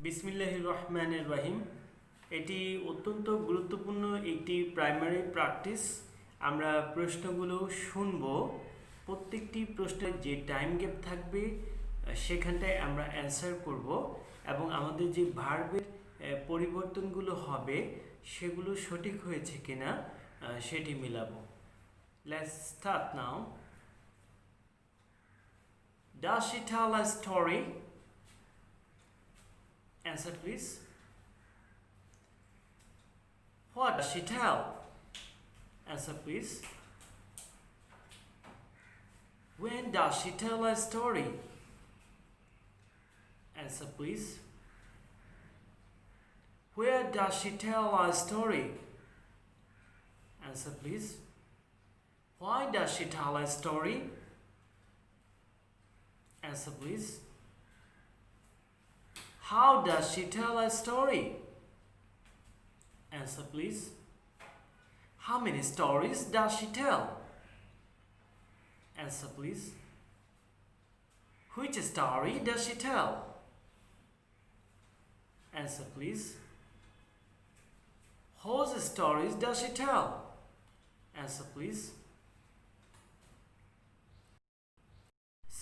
বিসমিল্লাহির রহমানির রহিম। এটি অত্যন্ত গুরুত্বপূর্ণ একটি প্রাইমারি প্র্যাকটিস। আমরা প্রশ্নগুলো শুনব, প্রত্যেকটি প্রশ্নের যে টাইম গ্যাপ থাকবে সেখানটায় আমরা অ্যান্সার করব এবং আমাদের যে ভার্বের পরিবর্তনগুলো হবে সেগুলো সঠিক হয়েছে কিনা সেটি মিলাবো। Let's start now. Does she tell a story? Answer please. What does she tell? Answer please. When does she tell a story? Answer please. Where does she tell a story? Answer please. Why does she tell a story? Answer please. How does she tell a story? Answer please. How many stories does she tell? Answer please. Which story does she tell? Answer please. Whose stories does she tell? Answer please.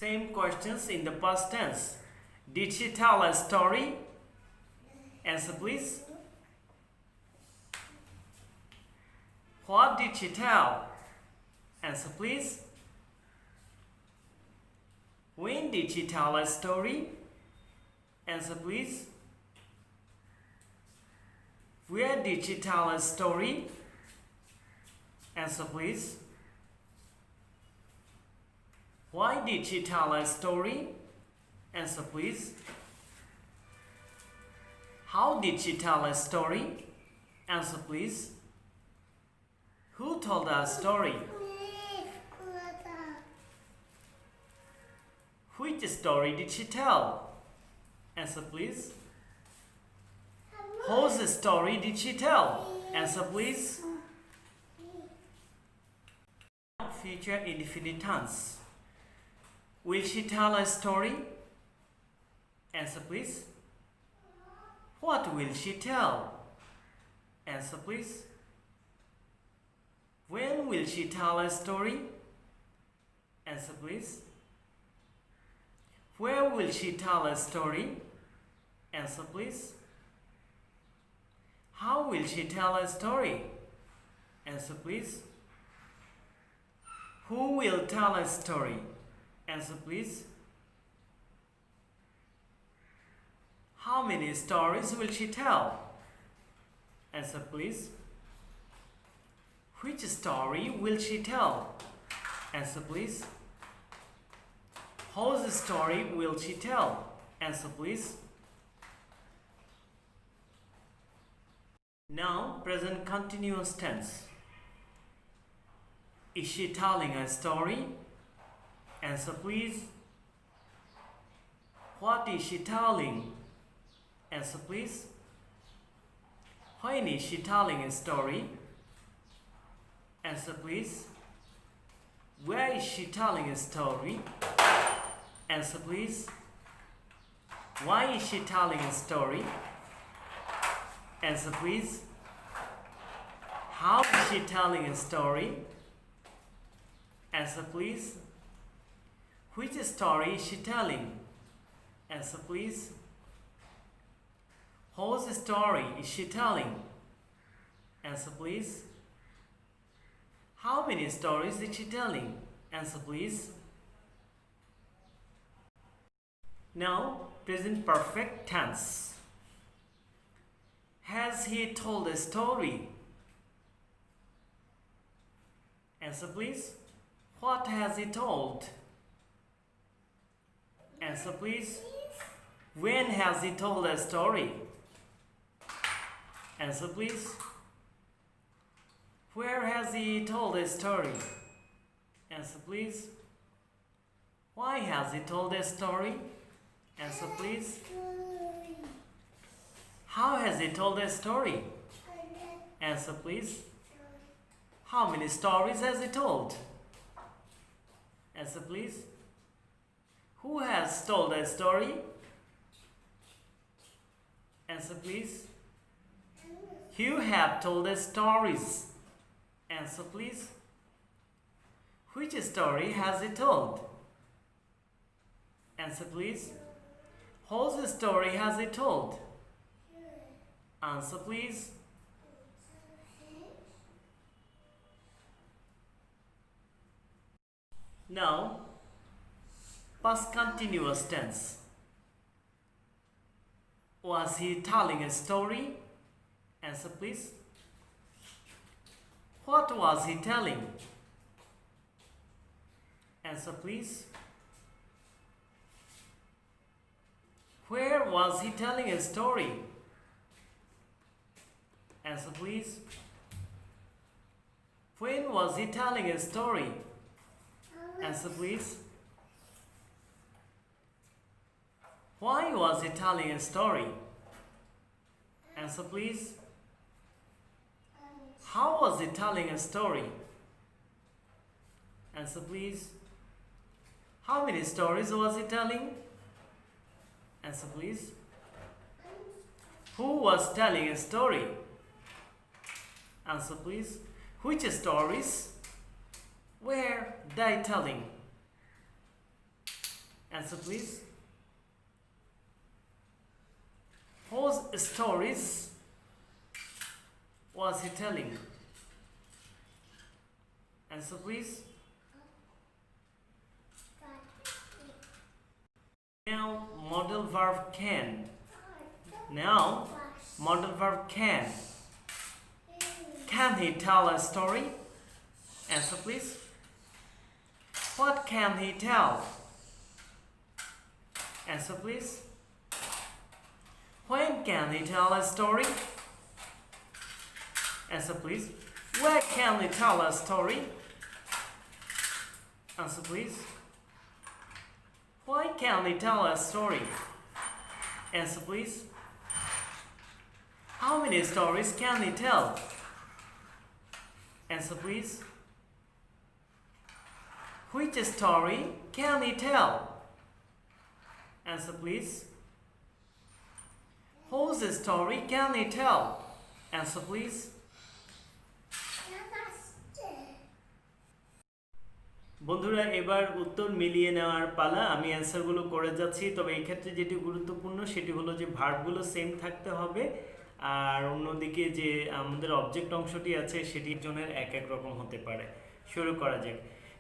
Same questions in the past tense. Did she tell a story? Answer please. What did she tell? Answer please. When did she tell a story? Answer please. Where did she tell a story? Answer please. Why did she tell a story? Answer please. How did she tell a story? Answer please. Who told a story? Which story did she tell? Answer please. Whose story did she tell? Answer please. Future indefinite tense. Will she tell a story? Answer please. What will she tell? Answer please. When will she tell a story? Answer please. Where will she tell a story? Answer please. How will she tell a story? Answer please. Who will tell a story? Answer please. How many stories will she tell? Answer please. Which story will she tell? Answer please. Whose story will she tell? Answer please. Now, present continuous tense. Is she telling a story? Answer please. What is she telling? Answer please. When is she telling a story? Answer please. Where is she telling a story? Answer please. Why is she telling a story? Answer please. How is she telling a story? Answer please. Which story is she telling? Answer please. Whose story is she telling? Answer please. How many stories is she telling? Answer please. Now, present perfect tense. Has he told a story? Answer please. What has he told? Answer please. When has he told a story? Answer please. Where has he told a story? Answer please. Why has he told a story? Answer please. How has he told a story? Answer please. How many stories has he told? Answer please. Who has told a story? Answer please. You have told the stories. Answer please. Which story has he told? Answer please. Whose story has he told? Answer please. Now, past continuous tense. Was he telling a story? Answer please. What was he telling? Answer please. Where was he telling a story? Answer please. When was he telling a story? Answer please. Why was he telling a story? Answer please. How was he telling a story? Answer please. How many stories was he telling? Answer please. Who was telling a story? Answer please. Which stories were they telling? Answer please. Whose stories was he telling? Answer please. Now modal verb can. Now modal verb can. Can he tell a story? Answer please. What can he tell? Answer please. When can he tell a story? Answer please. Where can he tell a story? Answer please. Why can he tell a story? Answer please. How many stories can he tell? Answer please. Which story can he tell? Answer please. Whose story can he tell? Answer please. বন্ধুরা এবার উত্তর মিলিয়ে নেওয়ার পালা। আমি অ্যান্সারগুলো করে যাচ্ছি, তবে এই ক্ষেত্রে যেটি গুরুত্বপূর্ণ সেটি হলো যে ভার্বগুলো সেম থাকতে হবে, আর অন্যদিকে যে আমাদের অবজেক্ট অংশটি আছে সেটি জনের এক এক রকম হতে পারে। শুরু করা যাক।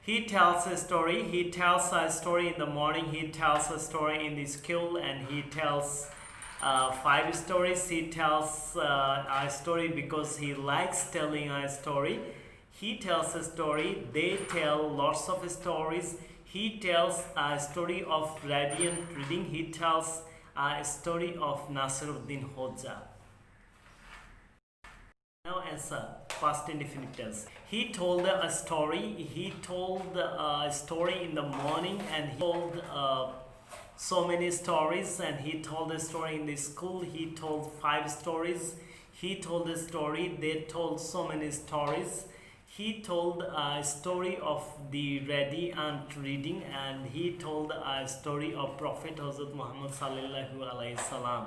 He tells a story. He tells a story in the morning. He tells a story in the school, and he tells 5 stories. He tells a story because he likes telling a story. He tells a story. They tell lots of stories. He tells a story of radiant reading. He tells a story of Nasiruddin Hoja. Now answer past indefinite tense. He told a story. He told a story in the morning, and he told so many stories, and he told a story in the school. He told 5 stories. He told a story. They told so many stories. He told a story of the radiant reading, and he told a story of Prophet Hazrat Muhammad sallallahu alaihi salam.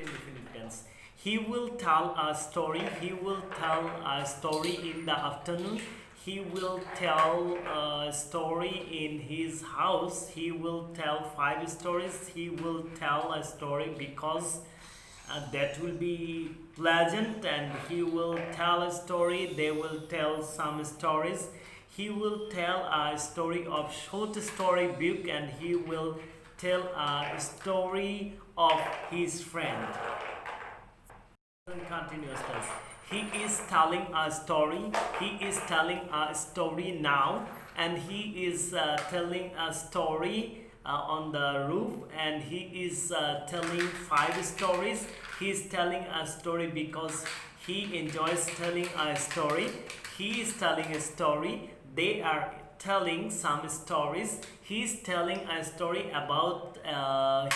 Indefinite tense. He will tell a story. He will tell a story in the afternoon. He will tell a story in his house. He will tell 5 stories. He will tell a story because that will be pleasant, and he will tell a story. They will tell some stories. He will tell a story of short story book, and he will tell a story of his friend. Continuous tense. He is telling a story. He is telling a story now, and he is telling a story on the roof, and he is telling 5 stories. He is telling a story because he enjoys telling a story. He is telling a story. They are telling some stories. He is telling a story about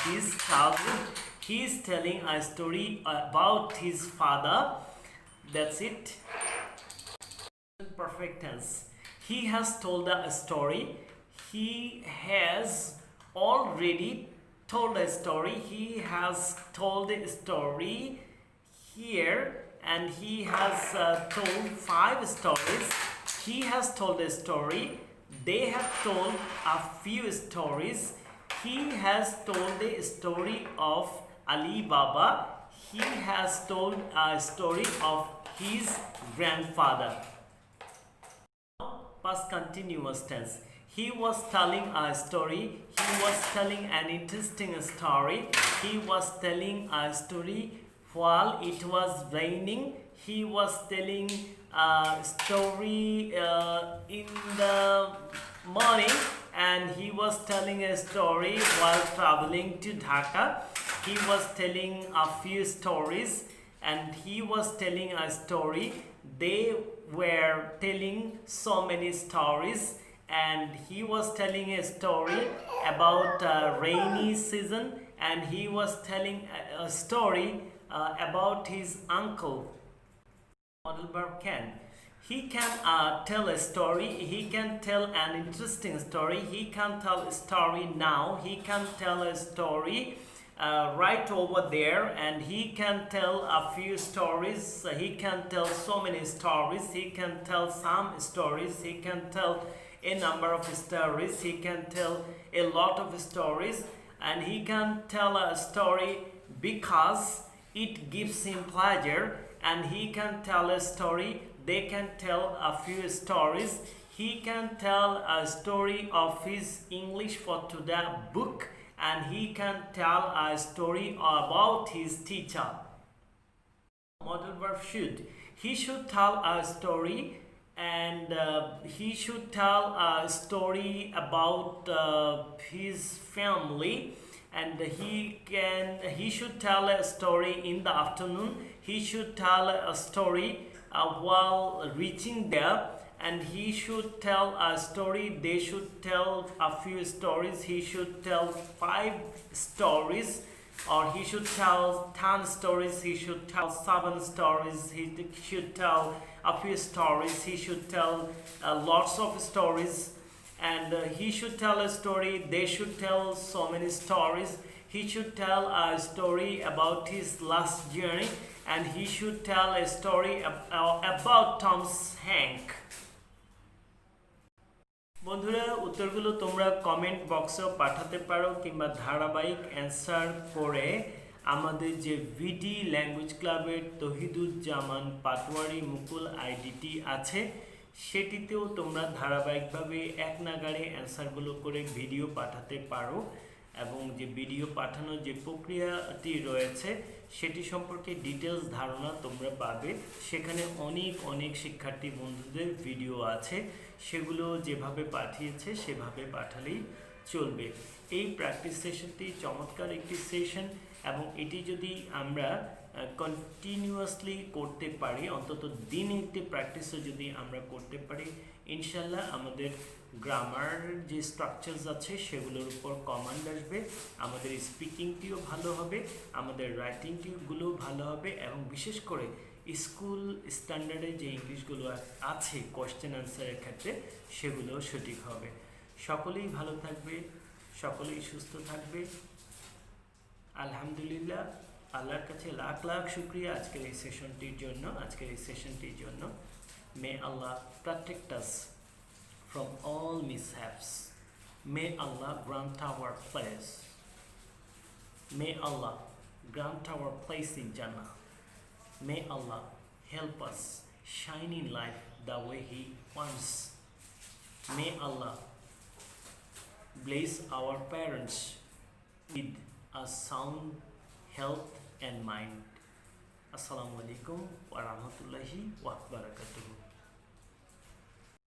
his childhood. He is telling a story about his father. That's it. Perfect tense. He has told a story. He has already told a story. He has told a story here, and he has told 5 stories. He has told a story. They have told a few stories. He has told the story of Ali Baba. He has told a story of his grandfather. Past continuous tense. He was telling a story. He was telling an interesting story. He was telling a story while it was raining. He was telling a story in the morning, and he was telling a story while traveling to Dhaka. He was telling a few stories, and he was telling a story. They were telling so many stories, and he was telling a story about rainy season, and he was telling a story about his uncle. Modal verb can. He can tell a story. He can tell an interesting story. He can tell a story now. He can tell a story right over there, and he can tell a few stories. He can tell so many stories. He can tell some stories. He can tell a number of stories. He can tell a lot of stories, and he can tell a story because it gives him pleasure, and he can tell a story. They can tell a few stories. He can tell a story of his English for Today book, and he can tell a story about his teacher. Modal verb should. He should tell a story, and he should tell a story about his family, and he should tell a story in the afternoon. He should tell a story while reaching there, and he should tell a story. They should tell a few stories. He should tell 5 stories, or he should tell 10 stories. He should tell 7 stories. He should tell a few stories. He should tell lots of stories, and he should tell a story. They should tell so many stories. He should tell a story about his last journey, and he should tell a story about Tom's Hank. বন্ধুরা, উত্তরগুলো তোমরা comment বক্সেও পাঠাতে পারো, কিংবা ধারাবাহিক answer করে আমাদের যে ভিডি ল্যাঙ্গুয়েজ ক্লাবের তহিদুজ্জামান পাটোয়ারি মুকুল আইডিটি আছে, সেটিতেও তোমরা ধারাবাহিকভাবে এক নাগাড়ে অ্যান্সারগুলো করে ভিডিও পাঠাতে পারো, এবং যে ভিডিও পাঠানোর যে প্রক্রিয়াটি রয়েছে সেটি সম্পর্কে ডিটেলস ধারণা তোমরা পাবে। সেখানে অনেক শিক্ষার্থী বন্ধুদের ভিডিও আছে, সেগুলো যেভাবে পাঠিয়েছে সেভাবে পাঠালেই চলবে। এই প্র্যাকটিস সেশনটি চমৎকার একটি সেশন, এবং এটি যদি আমরা কন্টিনিউয়াসলি করতে পারি, অন্তত দিনে একটি প্র্যাকটিসও যদি আমরা করতে পারি, ইনশাল্লাহ আমাদের গ্রামার যে স্ট্রাকচারস আছে সেগুলোর উপর কমান্ড আসবে, আমাদের স্পিকিংটিও ভালো হবে, আমাদের রাইটিংটিগুলো ভালো হবে, এবং বিশেষ করে স্কুল স্ট্যান্ডার্ডে যে ইংলিশগুলো আছে কোয়েশ্চেন আনসারের ক্ষেত্রে সেগুলোও সঠিক হবে। সকলেই ভালো থাকবে, সকলেই সুস্থ থাকবে। আলহামদুলিল্লাহ, আল্লাহর কাছে লাখ লাখ শুকরিয়া আজকের এই সেশনটির জন্য। মে আল্লাহ protect us from all mishaps. May Allah grant our place. May Allah grant our place in Jannah. May Allah help us shine in life the way He wants. May Allah bless our parents with a sound health and mind. Assalamu alaikum wa rahmatullahi wa barakatuh.